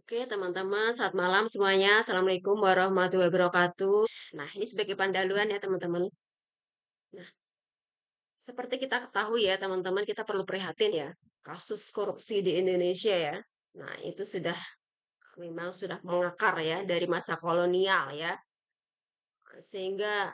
Oke, teman-teman, selamat malam semuanya. Assalamualaikum warahmatullahi wabarakatuh. Nah, ini sebagai pandaluan ya, teman-teman. Nah, seperti kita ketahui ya, teman-teman, kita perlu prihatin ya, kasus korupsi di Indonesia ya. Nah, itu memang sudah mengakar ya dari masa kolonial ya, sehingga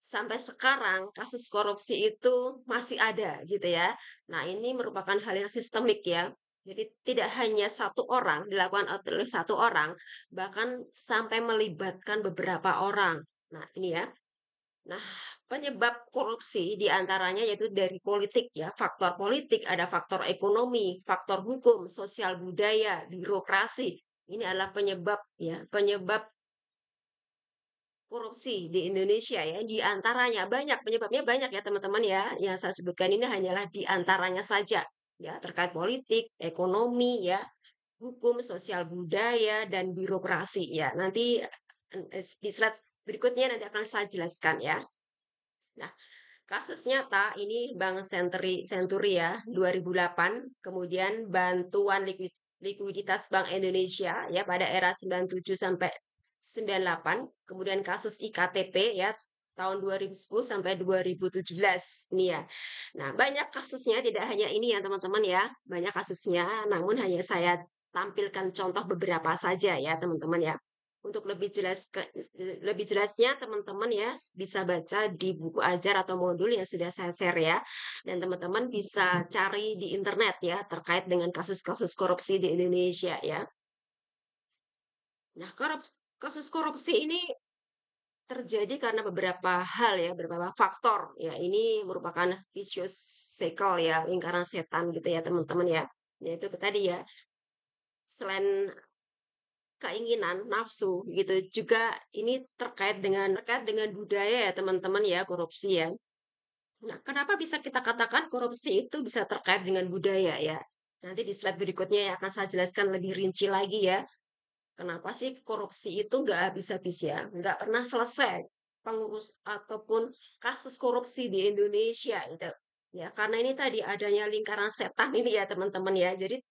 sampai sekarang kasus korupsi itu masih ada gitu ya. Nah, ini merupakan hal yang sistemik ya. Jadi tidak hanya satu orang dilakukan oleh satu orang, bahkan sampai melibatkan beberapa orang. Nah, ini ya. Nah, penyebab korupsi diantaranya yaitu dari politik ya, faktor politik, ada faktor ekonomi, faktor hukum, sosial budaya, birokrasi. Ini adalah penyebab ya, penyebab korupsi di Indonesia ya, di antaranya banyak, penyebabnya banyak ya teman-teman ya. Yang saya sebutkan ini hanyalah di antaranya saja ya, terkait politik, ekonomi ya, hukum, sosial budaya dan birokrasi ya. Nanti di slide berikutnya nanti akan saya jelaskan ya. Nah, kasus nyata ini Bank Senturi ya 2008, kemudian bantuan likuiditas Bank Indonesia ya pada era 97 sampai 98, kemudian kasus IKTP ya tahun 2010 sampai 2017 ini ya. Nah, banyak kasusnya tidak hanya ini ya teman-teman ya, banyak kasusnya namun hanya saya tampilkan contoh beberapa saja ya teman-teman ya. Untuk lebih jelasnya teman-teman ya bisa baca di buku ajar atau modul yang sudah saya share ya. Dan teman-teman bisa cari di internet ya terkait dengan kasus-kasus korupsi di Indonesia ya. Nah, kasus korupsi ini terjadi karena beberapa hal ya, beberapa faktor ya. Ini merupakan vicious cycle ya, lingkaran setan gitu ya teman-teman ya. Yaitu tadi ya, selain keinginan, nafsu gitu. Juga ini terkait dengan budaya ya teman-teman ya, korupsi ya. Nah, kenapa bisa kita katakan korupsi itu bisa terkait dengan budaya ya? Nanti di slide berikutnya yang akan saya jelaskan lebih rinci lagi ya. Kenapa sih korupsi itu nggak habis-habis ya? Nggak pernah selesai pengurus ataupun kasus korupsi di Indonesia gitu. Ya, karena ini tadi adanya lingkaran setan ini ya teman-teman ya. Jadi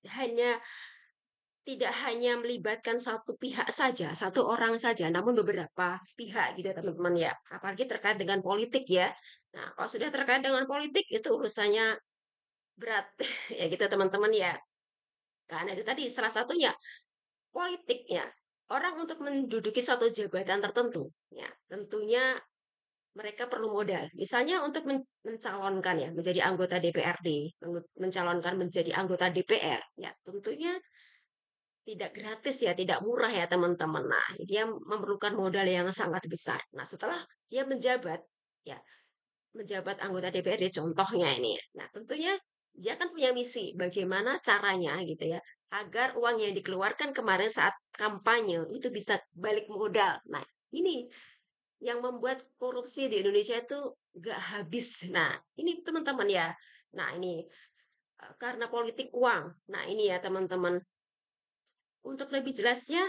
tidak hanya melibatkan satu pihak saja, satu orang saja, namun beberapa pihak gitu ya teman-teman ya. Apalagi terkait dengan politik ya. Nah, kalau sudah terkait dengan politik itu urusannya berat ya gitu teman-teman ya. Karena itu tadi salah satunya politiknya. Orang untuk menduduki suatu jabatan tertentu, ya tentunya mereka perlu modal. Misalnya untuk mencalonkan ya menjadi anggota DPRD, mencalonkan menjadi anggota DPR, ya tentunya tidak gratis ya, tidak murah ya teman-teman. Nah, dia memerlukan modal yang sangat besar. Nah, setelah dia menjabat anggota DPRD contohnya ini ya. Nah, tentunya dia kan punya misi bagaimana caranya gitu ya agar uang yang dikeluarkan kemarin saat kampanye itu bisa balik modal. Nah, ini yang membuat korupsi di Indonesia itu gak habis. Nah, ini teman-teman ya. Nah, ini karena politik uang. Nah, ini ya teman-teman. Untuk lebih jelasnya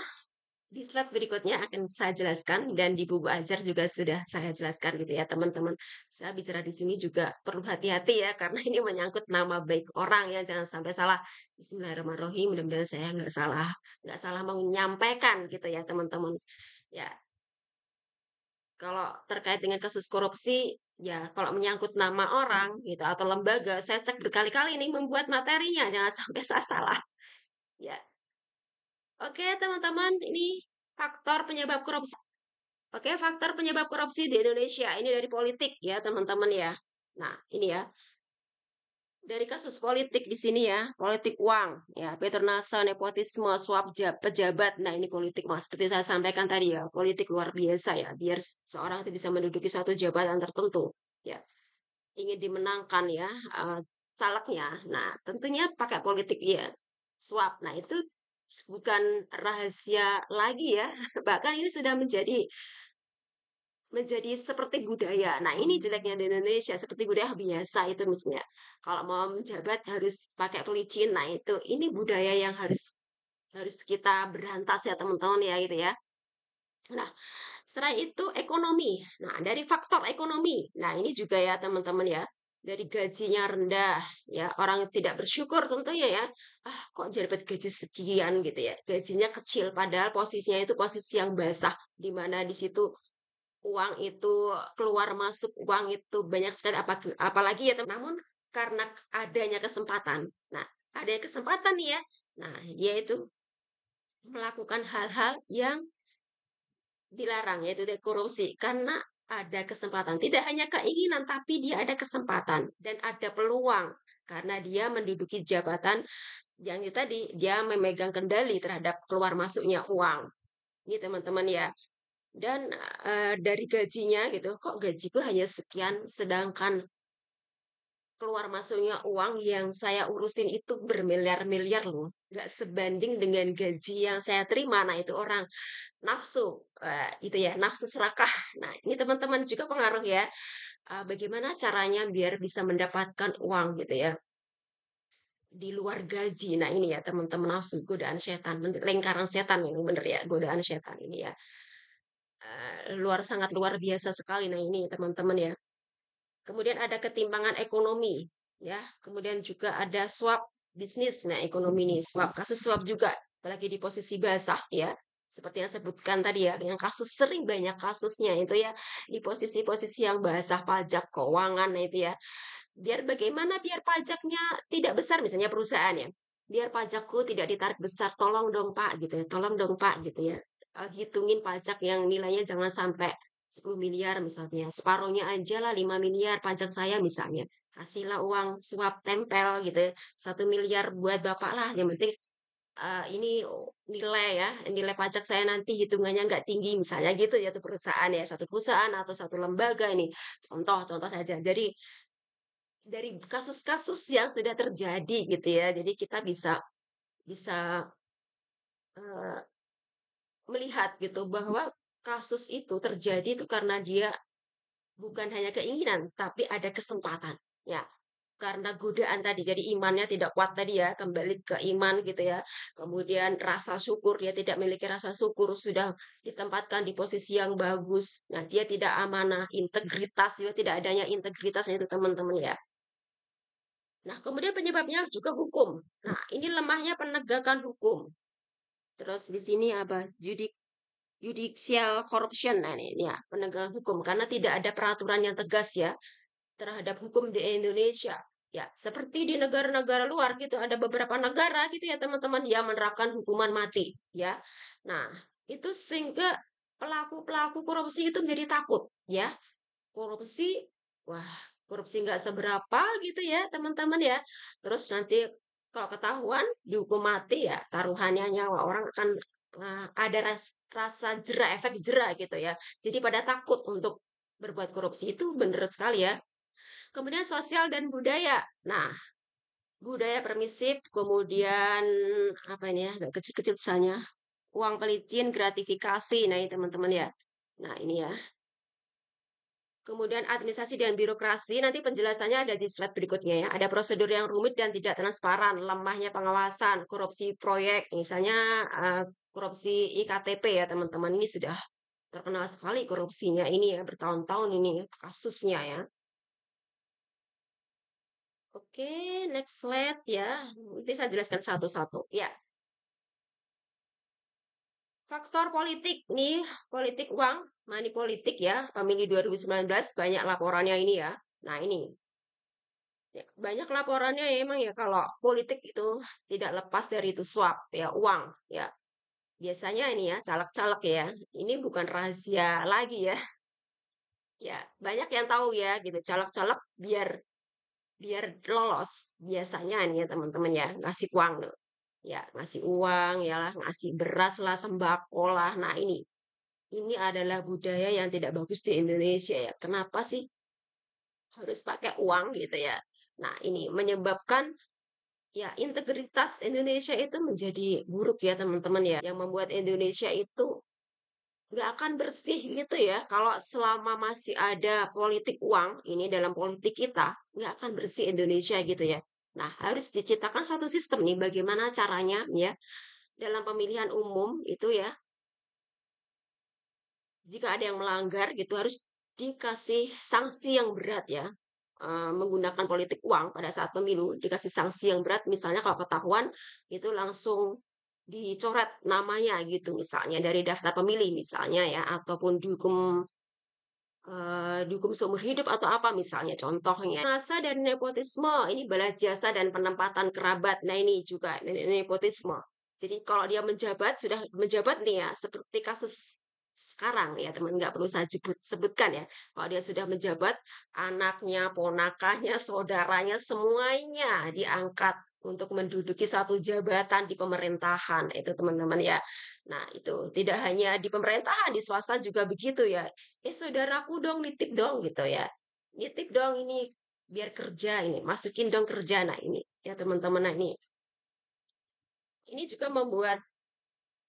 di slide berikutnya akan saya jelaskan dan di buku ajar juga sudah saya jelaskan gitu ya teman-teman. Saya bicara di sini juga perlu hati-hati ya karena ini menyangkut nama baik orang ya jangan sampai salah. Bismillahirrahmanirrahim. Mudah-mudahan saya nggak salah menyampaikan gitu ya teman-teman. Ya, kalau terkait dengan kasus korupsi ya kalau menyangkut nama orang gitu atau lembaga saya cek berkali-kali nih membuat materinya jangan sampai saya salah. Ya. Oke, teman-teman, ini faktor penyebab korupsi. Oke, faktor penyebab korupsi di Indonesia ini dari politik ya, teman-teman ya. Nah, ini ya, dari kasus politik di sini ya, politik uang, ya, petronase, nepotisme, suap pejabat. Nah, ini politik, Mas. Seperti saya sampaikan tadi ya, politik luar biasa ya, biar seorang itu bisa menduduki suatu jabatan tertentu, ya. Ingin dimenangkan ya, calegnya. Nah, tentunya pakai politik ya, suap. Nah, itu bukan rahasia lagi ya, bahkan ini sudah menjadi seperti budaya. Nah, ini jeleknya di Indonesia, seperti budaya biasa itu misalnya. Kalau mau menjabat harus pakai pelicin. Nah, ini budaya yang harus harus kita berantas ya teman-teman ya gitu ya. Nah, setelah itu ekonomi. Nah, dari faktor ekonomi. Nah, ini juga ya teman-teman ya. dari gajinya rendah, ya orang tidak bersyukur tentunya ya, "Ah, kok dapat gaji sekian?" Gitu ya, gajinya kecil padahal posisinya itu posisi yang basah, di mana di situ uang itu keluar masuk, uang itu banyak sekali apalagi ya namun karena adanya kesempatan. Nah, adanya kesempatan nih ya, nah dia itu melakukan hal-hal yang dilarang, yaitu dia korupsi, karena ada kesempatan. Tidak hanya keinginan, tapi dia ada kesempatan dan ada peluang karena dia menduduki jabatan yang itu tadi, dia memegang kendali terhadap keluar masuknya uang. Ini teman-teman ya. Dan, dari gajinya gitu, kok gajiku hanya sekian, sedangkan keluar masuknya uang yang saya urusin itu bermiliar-miliar loh, nggak sebanding dengan gaji yang saya terima. Nah, itu orang nafsu, itu ya, nafsu serakah. Nah, ini teman-teman juga pengaruh ya, bagaimana caranya biar bisa mendapatkan uang gitu ya, di luar gaji. Nah, ini ya teman-teman nafsu, godaan setan, lingkaran setan ini bener ya, godaan setan ini ya, sangat luar biasa sekali. Nah, ini teman-teman ya. Kemudian ada ketimpangan ekonomi, ya. Kemudian juga ada suap bisnis. Nah, ekonomi ini suap, kasus suap juga, apalagi di posisi basah, ya. Seperti yang sebutkan tadi ya, yang kasus sering banyak kasusnya itu ya di posisi-posisi yang basah, pajak, keuangan, nah itu ya. Biar pajaknya tidak besar, misalnya perusahaan ya. Biar pajakku tidak ditarik besar, tolong dong Pak, gitu ya. Tolong dong Pak, gitu ya. Hitungin pajak yang nilainya jangan sampai 10 miliar misalnya. Separuhnya aja lah 5 miliar pajak saya misalnya. Kasihlah uang suap tempel gitu ya. 1 miliar buat Bapak lah. Yang penting ini nilai ya, nilai pajak saya nanti hitungannya nggak tinggi misalnya gitu ya tuh perusahaan ya. Satu perusahaan atau satu lembaga ini. Contoh-contoh saja. Jadi dari kasus-kasus yang sudah terjadi gitu ya. Jadi kita bisa bisa, eee, melihat gitu bahwa kasus itu terjadi itu karena dia bukan hanya keinginan, tapi ada kesempatan. Ya, karena godaan tadi, jadi imannya tidak kuat tadi ya, kembali ke iman gitu ya. Kemudian rasa syukur, dia tidak memiliki rasa syukur, sudah ditempatkan di posisi yang bagus. Nah, dia tidak amanah, integritas, dia tidak adanya integritasnya itu teman-teman ya. Nah, kemudian penyebabnya juga hukum. Nah, ini lemahnya penegakan hukum. Terus di sini apa? Judicial corruption. Nah, ini ya, penegakan hukum karena tidak ada peraturan yang tegas ya terhadap hukum di Indonesia. Ya, seperti di negara-negara luar gitu, ada beberapa negara gitu ya teman-teman yang menerapkan hukuman mati, ya. Nah, itu sehingga pelaku-pelaku korupsi itu menjadi takut, ya. Korupsi, wah, korupsi nggak seberapa gitu ya, teman-teman ya. Terus nanti kalau ketahuan dihukum mati ya, taruhannya nyawa orang akan ada rasa jera, efek jera gitu ya. Jadi pada takut untuk berbuat korupsi itu benar sekali ya. Kemudian sosial dan budaya. Nah, budaya permisif, kemudian apa ini ya, agak kecil-kecil misalnya, uang pelicin, gratifikasi. Nah, ini teman-teman ya. Nah, ini ya. Kemudian administrasi dan birokrasi, nanti penjelasannya ada di slide berikutnya ya. Ada prosedur yang rumit dan tidak transparan, lemahnya pengawasan, korupsi proyek, misalnya korupsi IKTP ya teman-teman. Ini sudah terkenal sekali korupsinya ini ya, bertahun-tahun ini kasusnya ya. Oke, next slide ya. Nanti saya jelaskan satu-satu. Ya, faktor politik nih, politik uang, money politik ya, pemilu 2019 banyak laporannya ini ya. Nah, ini ya, banyak laporannya ya emang ya kalau politik itu tidak lepas dari itu suap ya, uang ya. Biasanya ini ya, caleg-caleg ya. Ini bukan rahasia lagi ya. Ya, banyak yang tahu ya gitu. Caleg-caleg biar biar lolos biasanya nih ya teman-teman ya, ngasih uang tuh. Ya, ngasih uang ya lah, ngasih beras lah, sembako lah. Nah, ini adalah budaya yang tidak bagus di Indonesia ya. Kenapa sih harus pakai uang gitu ya? Nah, ini menyebabkan ya integritas Indonesia itu menjadi buruk ya teman-teman ya. Yang membuat Indonesia itu nggak akan bersih gitu ya. Kalau selama masih ada politik uang, ini dalam politik kita, nggak akan bersih Indonesia gitu ya. Nah, harus diciptakan suatu sistem nih, bagaimana caranya ya, dalam pemilihan umum itu ya, jika ada yang melanggar gitu harus dikasih sanksi yang berat ya. menggunakan politik uang pada saat pemilu, dikasih sanksi yang berat, misalnya kalau ketahuan itu langsung dicoret namanya gitu misalnya dari daftar pemilih misalnya ya, ataupun dihukum seumur hidup atau apa misalnya contohnya. Rasa dan nepotisme, ini balas jasa dan penempatan kerabat. Nah ini juga nepotisme. Jadi kalau dia menjabat, sudah menjabat nih ya, seperti kasus sekarang ya teman, nggak perlu saya sebutkan ya. Kalau dia sudah menjabat, anaknya, ponakannya, saudaranya, semuanya diangkat untuk menduduki satu jabatan di pemerintahan. Itu teman-teman ya. Nah itu tidak hanya di pemerintahan, di swasta juga begitu ya. Saudaraku dong, nitip dong gitu ya. Nitip dong ini biar kerja ini, masukin dong kerja. Nah ini ya teman-teman, nah ini juga membuat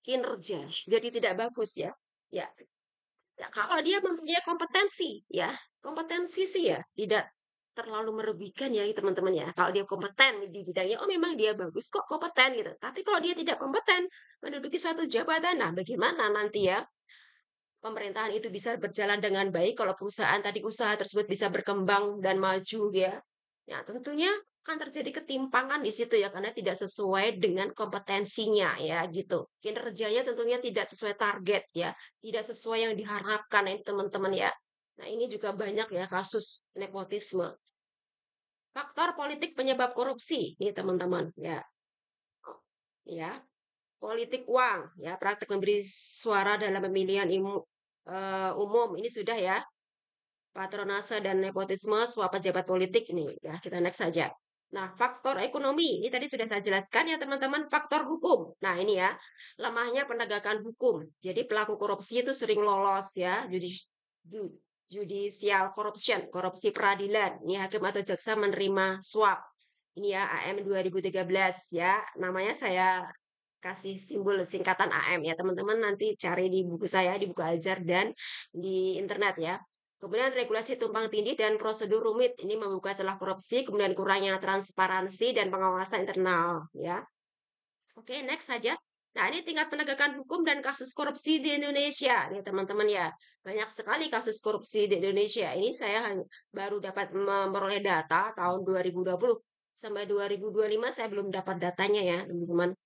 kinerja jadi tidak bagus ya. Ya, ya kalau dia mempunyai kompetensi ya, kompetensi sih ya tidak terlalu merugikan ya teman-teman ya. Kalau dia kompeten di bidangnya, oh memang dia bagus kok, kompeten gitu. Tapi kalau dia tidak kompeten menduduki suatu jabatan, nah bagaimana nanti ya pemerintahan itu bisa berjalan dengan baik kalau perusahaan tadi usaha tersebut bisa berkembang dan maju ya. Ya, tentunya akan terjadi ketimpangan di situ ya karena tidak sesuai dengan kompetensinya ya gitu. Kinerjanya tentunya tidak sesuai target ya, tidak sesuai yang diharapkan ya teman-teman ya. Nah, ini juga banyak ya kasus nepotisme. Faktor politik penyebab korupsi nih teman-teman ya. Ya, politik uang ya, praktek memberi suara dalam pemilihan umum ini sudah ya. Patronase dan nepotisme suap pejabat politik ini ya, kita next saja. Nah, faktor ekonomi ini tadi sudah saya jelaskan ya teman-teman, faktor hukum. Nah, ini ya, lemahnya penegakan hukum. Jadi pelaku korupsi itu sering lolos ya, judicial corruption, korupsi peradilan. Ini hakim atau jaksa menerima suap. Ini ya AM 2013 ya, namanya saya kasih simbol singkatan AM ya teman-teman, nanti cari di buku saya, di buku ajar dan di internet ya. Kemudian regulasi tumpang tindih dan prosedur rumit ini membuka celah korupsi, kemudian kurangnya transparansi dan pengawasan internal ya. Oke, next saja. Nah, ini tingkat penegakan hukum dan kasus korupsi di Indonesia nih teman-teman ya. Banyak sekali kasus korupsi di Indonesia. Ini saya baru dapat memperoleh data tahun 2020 sampai 2025, saya belum dapat datanya ya, teman-teman.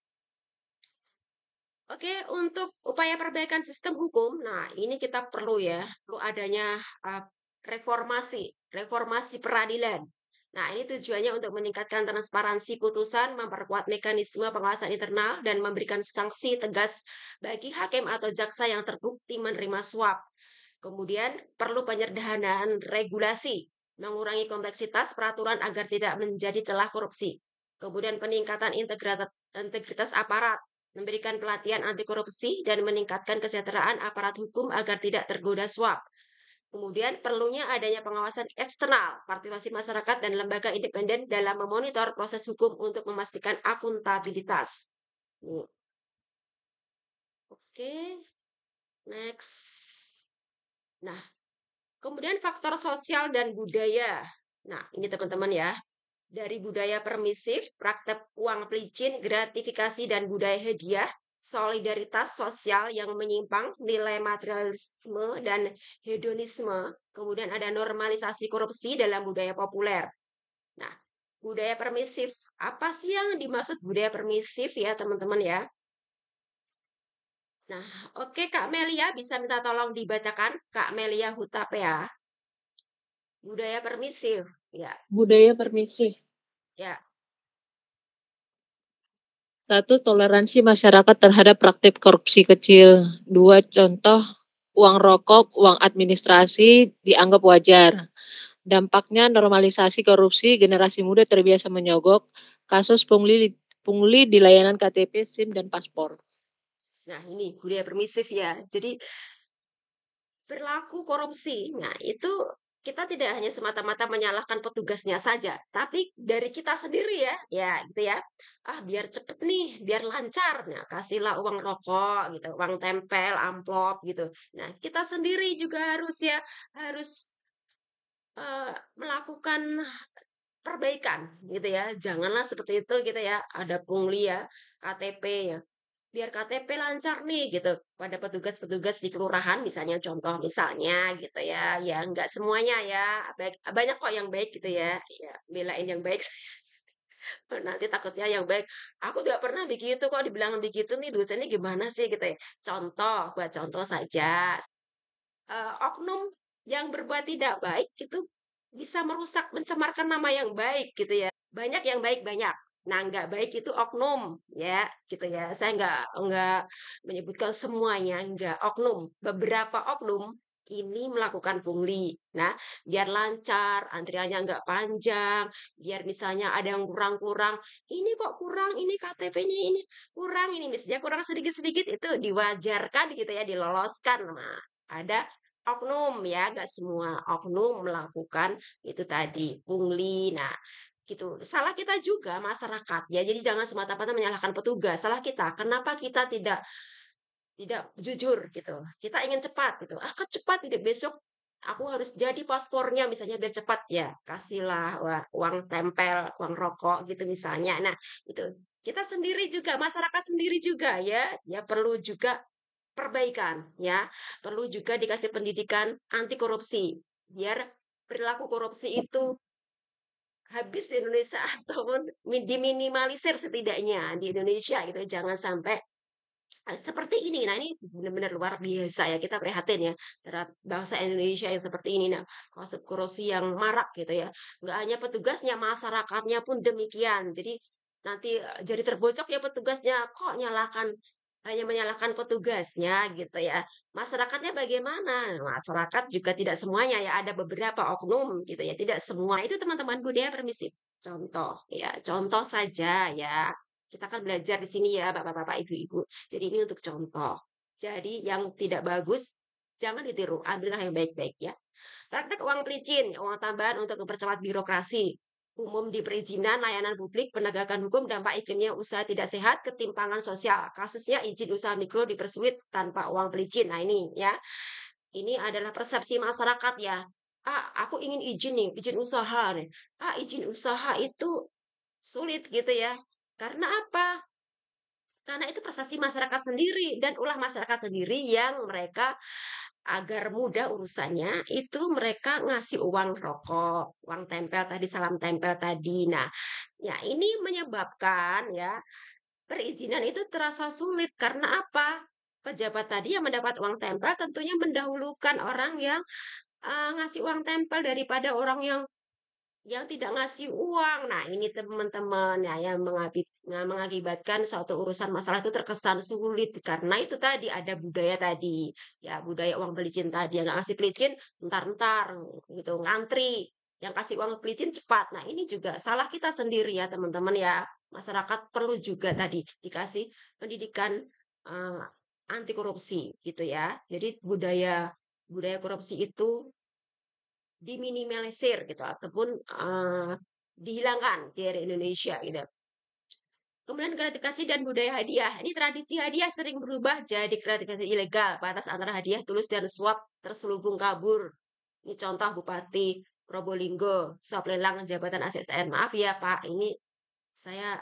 Oke, untuk upaya perbaikan sistem hukum, nah ini kita perlu ya, perlu adanya uh, reformasi peradilan. Nah, ini tujuannya untuk meningkatkan transparansi putusan, memperkuat mekanisme pengawasan internal, dan memberikan sanksi tegas bagi hakim atau jaksa yang terbukti menerima suap. Kemudian perlu penyederhanaan regulasi, mengurangi kompleksitas peraturan agar tidak menjadi celah korupsi. Kemudian peningkatan integritas aparat, memberikan pelatihan anti korupsi, dan meningkatkan kesejahteraan aparat hukum agar tidak tergoda suap. Kemudian perlunya adanya pengawasan eksternal, partisipasi masyarakat dan lembaga independen dalam memonitor proses hukum untuk memastikan akuntabilitas. Oke, next. Nah, kemudian faktor sosial dan budaya. Nah, ini teman-teman ya. Dari budaya permisif, praktek uang pelicin, gratifikasi, dan budaya hadiah, solidaritas sosial yang menyimpang, nilai materialisme dan hedonisme, kemudian ada normalisasi korupsi dalam budaya populer. Nah, budaya permisif, apa sih yang dimaksud budaya permisif ya teman-teman ya? Nah, oke Kak Melia, bisa minta tolong dibacakan Kak Melia Hutapea. Budaya permisif, ya, Budaya permisif. ya. Satu, toleransi masyarakat terhadap praktik korupsi kecil. Dua, contoh uang rokok, uang administrasi dianggap wajar. Dampaknya normalisasi korupsi, generasi muda terbiasa menyogok, kasus pungli di layanan KTP, SIM, dan paspor. Nah, ini budaya permisif ya. Jadi perilaku korupsi. Nah, itu kita tidak hanya semata-mata menyalahkan petugasnya saja, tapi dari kita sendiri ya, ya gitu ya. Ah, biar cepet nih, biar lancar. Nah, kasihlah uang rokok gitu, uang tempel, amplop gitu. Nah, kita sendiri juga harus ya, harus melakukan perbaikan gitu ya. Janganlah seperti itu gitu ya. Ada pungli ya, KTP ya. biar KTP lancar nih gitu pada petugas-petugas di kelurahan misalnya contoh misalnya gitu ya, ya nggak semuanya ya, baik banyak kok yang baik gitu ya, ya belain yang baik nanti takutnya yang baik, "Aku nggak pernah begitu kok," dibilang begitu nih dosennya gimana sih gitu ya. Contoh, buat contoh saja, oknum yang berbuat tidak baik itu bisa merusak, mencemarkan nama yang baik gitu ya. Banyak yang baik, banyak. Nah, nggak baik itu oknum ya, gitu ya. Saya nggak menyebutkan semuanya, nggak, oknum. Beberapa oknum ini melakukan pungli. Nah, biar lancar, antriannya nggak panjang, biar misalnya ada yang kurang-kurang, "Ini kok kurang, ini KTP-nya ini kurang, ini," misalnya kurang sedikit-sedikit, itu diwajarkan gitu ya, diloloskan. Nah, ada oknum ya, nggak semua oknum melakukan itu tadi, pungli. Nah, gitu. Salah kita juga masyarakat ya, jadi jangan semata-mata menyalahkan petugas, salah kita. Kenapa kita tidak jujur gitu. Kita ingin cepat gitu. Ah, kok cepat tidak besok aku harus jadi paspornya misalnya biar cepat ya. Kasihlah uang tempel, uang rokok gitu misalnya. Nah, itu. Kita sendiri juga, masyarakat sendiri juga ya, ya perlu juga perbaikan ya. Perlu juga dikasih pendidikan anti korupsi biar perilaku korupsi itu habis di Indonesia ataupun diminimalisir setidaknya di Indonesia gitu. Jangan sampai seperti ini. Nah, ini benar-benar luar biasa ya, kita prihatin ya, terhadap bangsa Indonesia yang seperti ini. Nah, kasus korupsi yang marak gitu ya. Nggak hanya petugasnya, masyarakatnya pun demikian. Jadi nanti jadi terbocok ya petugasnya, kok hanya menyalahkan petugasnya gitu ya. Masyarakatnya bagaimana? Masyarakat juga tidak semuanya ya, ada beberapa oknum gitu ya, tidak semua. Itu teman-teman budaya permisif. Contoh ya, contoh saja ya. Kita kan belajar di sini ya, Bapak-bapak, Ibu-ibu. Jadi ini untuk contoh. Jadi yang tidak bagus jangan ditiru, ambillah yang baik-baik ya. Praktek uang pelicin, uang tambahan untuk mempercepat birokrasi. Umum di perizinan, layanan publik, penegakan hukum, dampak iklimnya usaha tidak sehat, ketimpangan sosial. Kasusnya izin usaha mikro dipersulit tanpa uang pelicin. Nah ini ya, ini adalah persepsi masyarakat ya. Ah, aku ingin izin nih, izin usaha nih. Ah, izin usaha itu sulit gitu ya. Karena apa? Karena itu prestasi masyarakat sendiri dan ulah masyarakat sendiri yang mereka agar mudah urusannya itu mereka ngasih uang rokok, uang tempel tadi, salam tempel tadi. Nah, ya ini menyebabkan ya perizinan itu terasa sulit karena apa? Pejabat tadi yang mendapat uang tempel tentunya mendahulukan orang yang ngasih uang tempel daripada orang yang tidak ngasih uang. Nah, ini teman-teman ya yang mengakibatkan suatu urusan masalah itu terkesan sulit karena itu tadi ada budaya tadi. Ya, budaya uang pelicin tadi yang nggak ngasih pelicin entar-entar gitu ngantri. Yang kasih uang pelicin cepat. Nah, ini juga salah kita sendiri ya, teman-teman ya. Masyarakat perlu juga tadi dikasih pendidikan eh, anti korupsi gitu ya. Jadi budaya budaya korupsi itu diminimalisir gitu ataupun, dihilangkan dari Indonesia gitu. Kemudian gratifikasi dan budaya hadiah. Ini tradisi hadiah sering berubah jadi gratifikasi ilegal. Batas antara hadiah tulus dan suap terselubung kabur. Ini contoh Bupati Probolinggo, suap lelang jabatan ASN. Maaf ya Pak, ini saya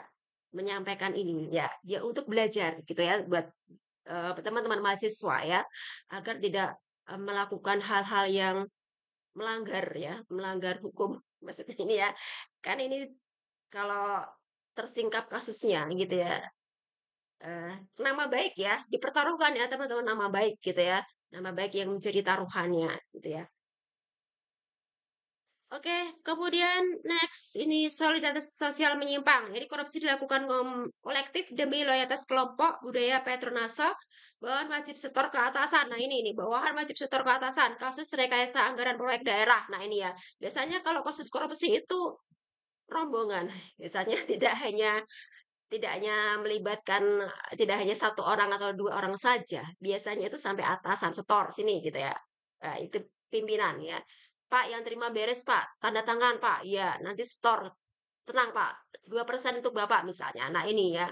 menyampaikan ini ya, ya untuk belajar gitu ya buat teman-teman mahasiswa ya, agar tidak melakukan hal-hal yang melanggar ya, melanggar hukum maksudnya ini ya. Kan ini kalau tersingkap kasusnya gitu ya, nama baik ya dipertaruhkan ya teman-teman, nama baik gitu ya, nama baik yang menjadi taruhannya gitu ya. Oke, kemudian next ini solidaritas sosial menyimpang. Jadi korupsi dilakukan kolektif demi loyalitas kelompok, budaya patronase, bawahan wajib setor ke atasan. Nah ini bawahan wajib setor ke atasan. Kasus rekayasa anggaran proyek daerah. Nah ini ya, biasanya kalau kasus korupsi itu rombongan. Biasanya tidak hanya melibatkan tidak hanya satu orang atau dua orang saja. Biasanya itu sampai atasan setor sini gitu ya. Itu pimpinan ya. Pak yang terima beres Pak, tanda tangan Pak. Ya, nanti setor. Tenang Pak, 2% untuk Bapak misalnya. Nah ini ya.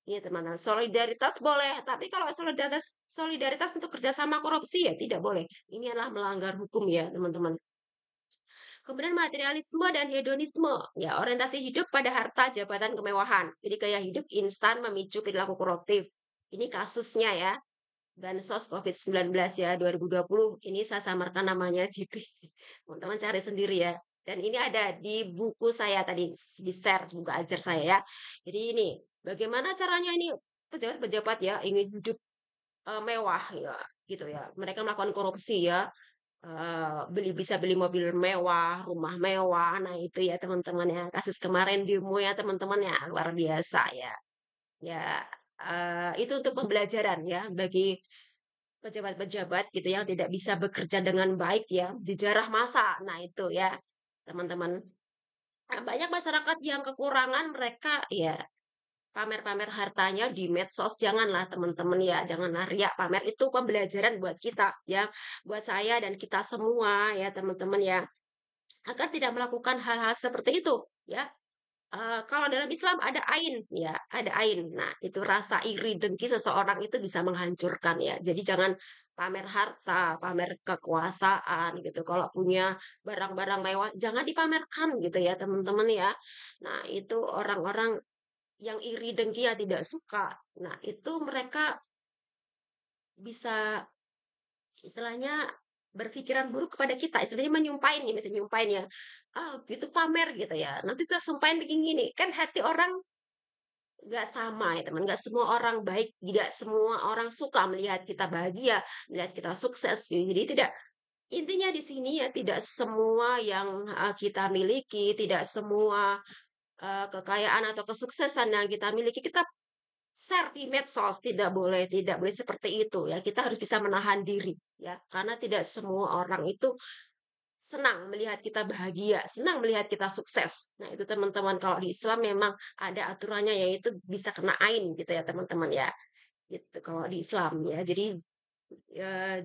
Ini teman-teman, solidaritas boleh, tapi kalau solidaritas solidaritas untuk kerjasama korupsi ya tidak boleh. Ini adalah melanggar hukum ya teman-teman. Kemudian materialisme dan hedonisme, ya orientasi hidup pada harta, jabatan, kemewahan. Jadi gaya hidup instan memicu perilaku koruptif. Ini kasusnya ya, Bansos COVID-19 ya 2020, ini saya samarkan namanya JP. Teman-teman cari sendiri ya. Dan ini ada di buku saya tadi, di-share buku ajar saya ya. Jadi ini, bagaimana caranya ini pejabat-pejabat ya ingin hidup mewah ya, gitu ya. Mereka melakukan korupsi ya, bisa beli mobil mewah, rumah mewah. Nah, itu ya teman-teman ya. Kasus kemarin demo ya teman-teman ya, luar biasa ya. Ya, itu untuk pembelajaran ya bagi pejabat-pejabat gitu yang tidak bisa bekerja dengan baik ya, dijarah masa. Nah, itu ya, teman-teman. Nah, banyak masyarakat yang kekurangan mereka ya pamer-pamer hartanya di medsos. Janganlah teman-teman ya, janganlah riak pamer. Itu pembelajaran buat kita ya, buat saya dan kita semua ya teman-teman ya, agar tidak melakukan hal-hal seperti itu ya. Kalau dalam Islam ada ain, ya, ada ain. Nah, itu rasa iri dengki seseorang itu bisa menghancurkan ya. Jadi jangan pamer harta, pamer kekuasaan gitu. Kalau punya barang-barang mewah, jangan dipamerkan gitu ya, teman-teman ya. Nah, itu orang-orang yang iri dengki ya tidak suka. Nah, itu mereka bisa istilahnya berpikiran buruk kepada kita, istilahnya menyumpahin nih, misalnya nyumpahin ya, ah gitu pamer gitu ya, nanti kita sumpahin begini gini, kan hati orang nggak sama ya teman, nggak semua orang baik, tidak semua orang suka melihat kita bahagia, melihat kita sukses. Jadi tidak, intinya di sini ya tidak semua yang kita miliki, tidak semua kekayaan atau kesuksesan yang kita miliki kita share di medsos. Tidak boleh seperti itu ya. Kita harus bisa menahan diri ya, karena tidak semua orang itu senang melihat kita bahagia, senang melihat kita sukses. Nah, itu teman-teman kalau di Islam memang ada aturannya yaitu bisa kena ain gitu ya teman-teman ya. Gitu kalau di Islam ya. Jadi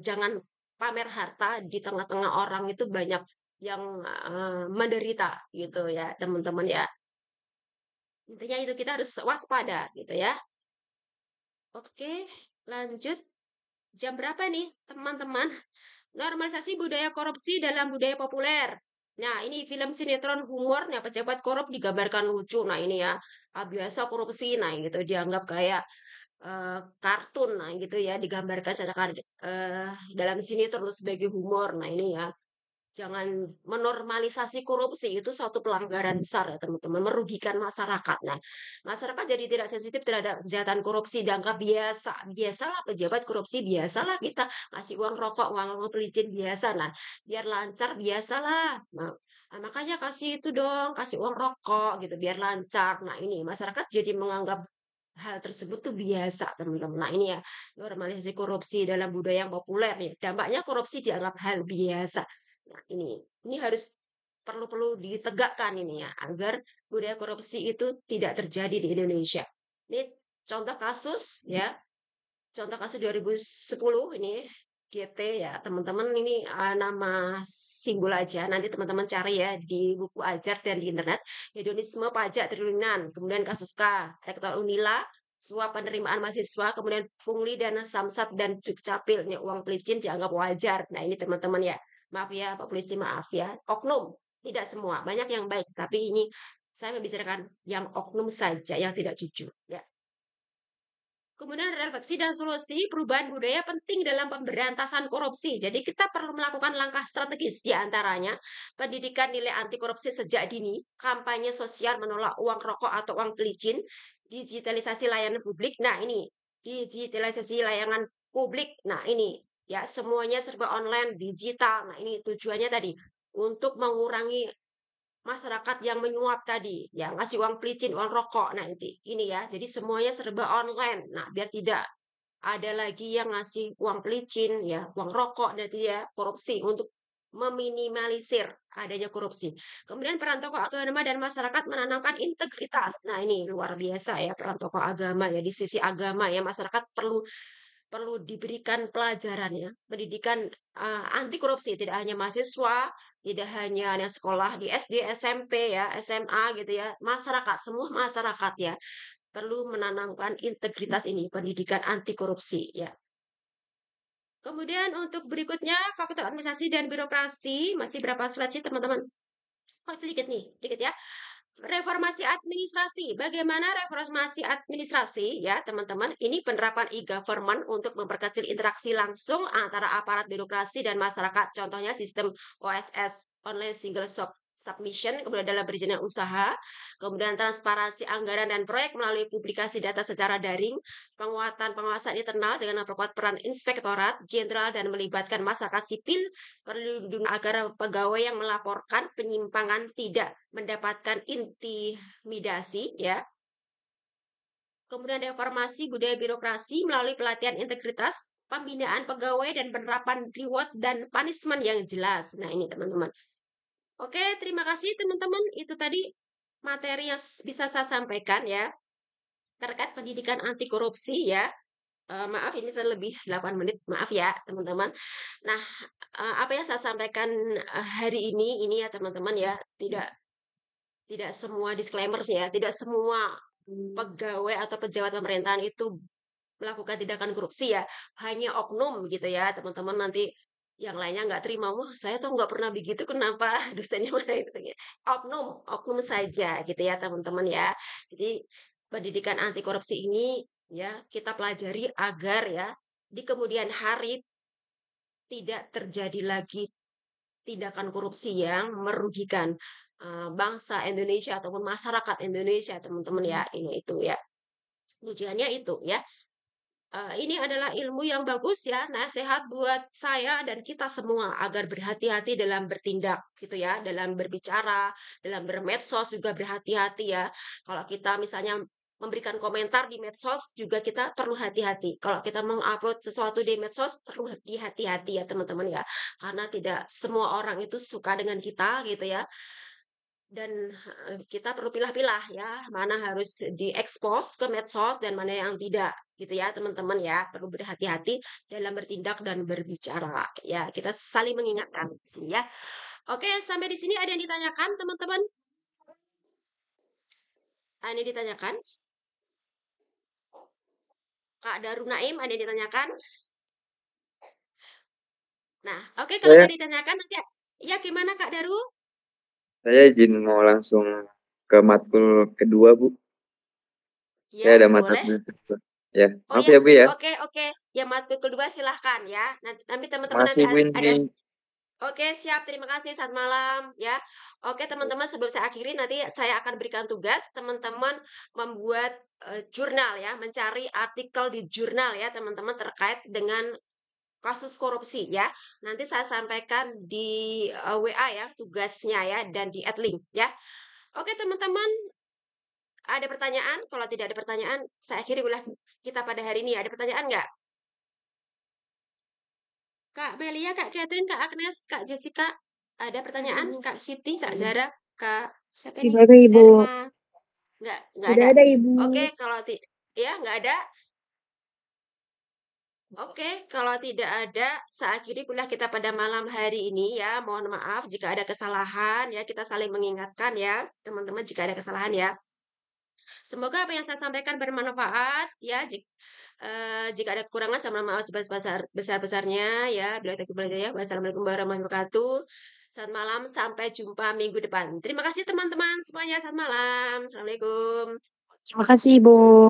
jangan pamer harta di tengah-tengah orang itu banyak yang menderita gitu ya teman-teman ya. Intinya itu kita harus waspada gitu ya. Oke, lanjut. Jam berapa nih teman-teman? Normalisasi budaya korupsi dalam budaya populer. Nah, ini film sinetron humor, nah pejabat korup digambarkan lucu. Nah, ini ya, biasa korupsi, nah gitu dianggap kayak kartun, nah gitu ya, digambarkan seakan dalam sinetron sebagai humor. Nah, ini ya, jangan menormalisasi korupsi, itu suatu pelanggaran besar ya teman-teman, merugikan masyarakat. Nah, masyarakat jadi tidak sensitif terhadap kejahatan korupsi, dianggap biasa. Biasalah pejabat korupsi, biasalah kita ngasih uang rokok, uang pelicin biasa. Nah, biar lancar biasalah. Nah, makanya kasih itu dong, kasih uang rokok gitu biar lancar. Nah, ini masyarakat jadi menganggap hal tersebut tuh biasa, teman-teman. Nah, ini ya, normalisasi korupsi dalam budaya yang populer nih. Dampaknya korupsi dianggap hal biasa. Nah, ini harus perlu-perlu ditegakkan ini ya, agar budaya korupsi itu tidak terjadi di Indonesia. Ini contoh kasus ya, contoh kasus 2010 ini GT ya, teman-teman ini nama simbol aja. Nanti teman-teman cari ya di buku ajar dan di internet. Hedonisme pajak triliunan, kemudian kasus K, Rektor Unila, suap penerimaan mahasiswa, kemudian pungli dana samsat dan dukcapil. Ini uang pelicin dianggap wajar. Nah, ini teman-teman ya. Maaf ya, Pak Polisi, maaf ya. Oknum, tidak semua. Banyak yang baik, tapi ini saya membicarakan yang oknum saja, yang tidak jujur. Ya. Kemudian refleksi dan solusi perubahan budaya penting dalam pemberantasan korupsi. Jadi kita perlu melakukan langkah strategis di antaranya pendidikan nilai anti korupsi sejak dini, kampanye sosial menolak uang rokok atau uang pelicin, digitalisasi layanan publik. Nah, ini digitalisasi layanan publik. Nah, ini ya semuanya serba online, digital. Nah, ini tujuannya tadi untuk mengurangi masyarakat yang menyuap tadi, yang ngasih uang pelicin, uang rokok. Nah, ini ya. Jadi semuanya serba online. Nah, biar tidak ada lagi yang ngasih uang pelicin, ya, uang rokok, dan ya korupsi untuk meminimalisir adanya korupsi. Kemudian peran tokoh agama dan masyarakat menanamkan integritas. Nah, ini luar biasa ya peran tokoh agama ya di sisi agama ya masyarakat perlu perlu diberikan pelajaran ya, pendidikan anti korupsi tidak hanya mahasiswa, tidak hanya yang sekolah di SD, SMP ya, SMA gitu ya, masyarakat semua masyarakat ya perlu menanamkan integritas ini, pendidikan anti korupsi ya. Kemudian untuk berikutnya faktor administrasi dan birokrasi, masih berapa slide sih teman-teman? Oh sedikit nih, dikit ya. Reformasi administrasi. Bagaimana reformasi administrasi ya, teman-teman? Ini penerapan e-government untuk memperkecil interaksi langsung antara aparat birokrasi dan masyarakat. Contohnya sistem OSS, Online Single Shop Submission, kemudian dalam perizinan usaha, kemudian transparansi anggaran dan proyek melalui publikasi data secara daring, penguatan pengawasan internal dengan memperkuat peran inspektorat jenderal dan melibatkan masyarakat sipil, perlindungan agar pegawai yang melaporkan penyimpangan tidak mendapatkan intimidasi ya. Kemudian reformasi budaya birokrasi melalui pelatihan integritas, pembinaan pegawai dan penerapan reward dan punishment yang jelas. Nah, ini teman-teman. Oke, terima kasih teman-teman. Itu tadi materi yang bisa saya sampaikan ya terkait pendidikan anti korupsi ya. Maaf ini lebih 8 menit, maaf ya teman-teman. Nah, apa yang saya sampaikan hari ini ya teman-teman ya, tidak tidak semua disclaimer ya, tidak semua pegawai atau pejabat pemerintahan itu melakukan tindakan korupsi ya, hanya oknum gitu ya teman-teman. Nanti yang lainnya nggak terima, wah saya tuh nggak pernah begitu, kenapa dosennya mana itu ya. Oknum saja gitu ya teman-teman ya. Jadi pendidikan anti korupsi ini ya kita pelajari agar ya di kemudian hari tidak terjadi lagi tindakan korupsi yang merugikan bangsa Indonesia ataupun masyarakat Indonesia teman-teman ya. Ini itu ya tujuannya itu ya. Ini adalah ilmu yang bagus ya, nasihat buat saya dan kita semua agar berhati-hati dalam bertindak gitu ya, dalam berbicara, dalam bermedsos juga berhati-hati ya. Kalau kita misalnya memberikan komentar di medsos juga kita perlu hati-hati. Kalau kita mengupload sesuatu di medsos perlu hati-hati ya teman-teman ya. Karena tidak semua orang itu suka dengan kita gitu ya. Dan kita perlu pilah-pilah ya, mana harus diekspos ke medsos dan mana yang tidak gitu ya teman-teman ya. Perlu berhati-hati dalam bertindak dan berbicara ya. Kita saling mengingatkan di sini ya. Oke, sampai di sini ada yang ditanyakan teman-teman? Ada yang ditanyakan? Kak Daru Naim ada yang ditanyakan? Nah, oke, kalau Saya nggak ditanyakan nanti ya gimana Kak Daru? saya izin mau langsung ke matkul kedua, Bu. Saya Ya, ada mata boleh. kuliah kedua. Ya, Oh maaf ya, ya, Bu ya. oke oke. Ya matkul kedua silahkan ya. Nanti teman-teman nanti Masih Bu ada. ini. Oke, siap. Terima kasih. Selamat malam, ya. Oke, teman-teman, sebelum saya akhiri, nanti saya akan berikan tugas teman-teman membuat jurnal ya, mencari artikel di jurnal ya, teman-teman terkait dengan kasus korupsi ya. Nanti saya sampaikan di WA ya, tugasnya ya, dan di adlink ya. Oke, teman-teman, ada pertanyaan? Kalau tidak ada pertanyaan, saya akhiri ulah kita pada hari ini. Ada pertanyaan nggak? Kak Melia, Kak Catherine, Kak Agnes, Kak Jessica, ada pertanyaan? Kak Siti, Kak Zara, Kak siapa ini? Tidak ada Ibu. Dharma, nggak Tidak ada. ada Ibu. Oke, kalau ya nggak ada. Oke, kalau tidak ada, saya akhiri kuliah kita pada malam hari ini ya. Mohon maaf jika ada kesalahan ya. Kita saling mengingatkan ya, teman-teman jika ada kesalahan ya. Semoga apa yang saya sampaikan bermanfaat ya. Jika ada kekurangan saya mohon maaf sebesar-besarnya ya. Bila itu ya. Wassalamualaikum warahmatullahi wabarakatuh. Selamat malam, sampai jumpa minggu depan. Terima kasih teman-teman semuanya. Selamat malam. Assalamualaikum. Terima kasih Ibu.